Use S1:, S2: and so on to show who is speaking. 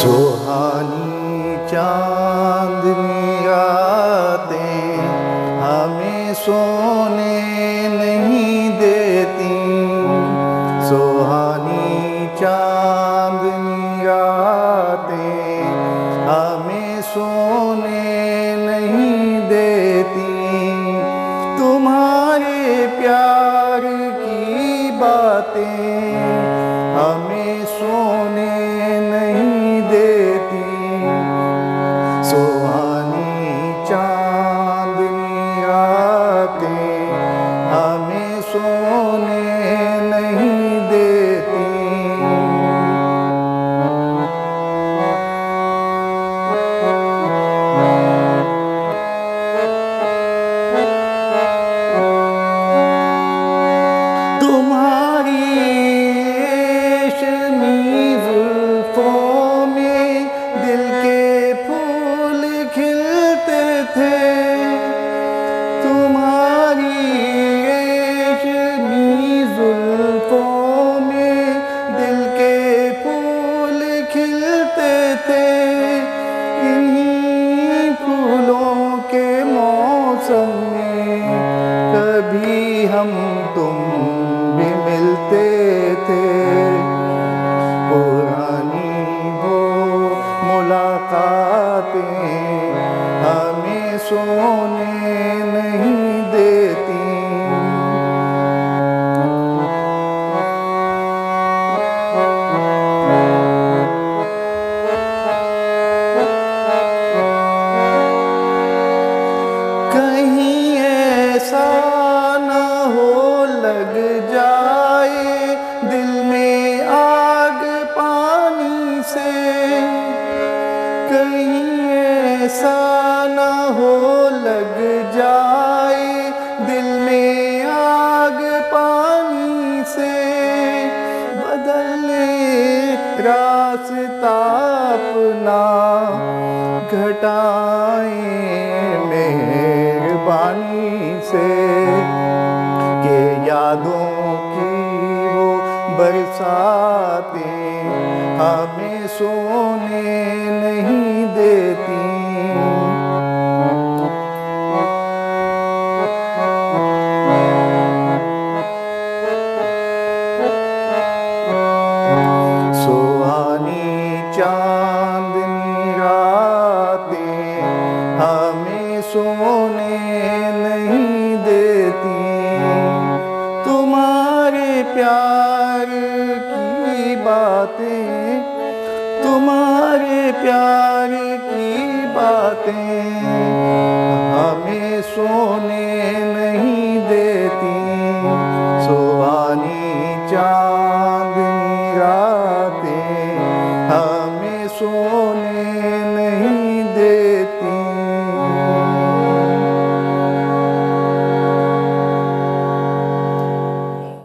S1: सुहानी चांदनी रातें हमें सोने नहीं देती। सुहानी चांदनी रातें हमें सोने नहीं देती। तुम्हारे प्यार की बातें हमें सोने नहीं देती। सुहानी चांदनी रातें हमें सोने नहीं देती। तुम्हारी रेशमी जुल्फों में दिल के फूल खिलते थे। तुम्हारी रेशमी जुल्फों में दिल के फूल खिलते थे। इन्हीं फूलों के मौसम में कभी हम तुम भी मिलते थे। पुरानी वो मुलाकातें हमें सोने नहीं देती। कहीं ऐसा ना हो लग जाए दिल में आग पानी से। कहीं ऐसा ना हो लग जाए दिल में आग पानी से। बदले रास्ता अपना घटाएं मेहरबानी से। के यादों की वो बरसातें हमें सोने नहीं देती। सुहानी चांदनी रातें हमें सोने नहीं देती। तुम्हारे प्यार की बातें, तुम्हारे प्यार की बातें हमें सोने नहीं देती। सुहानी चांद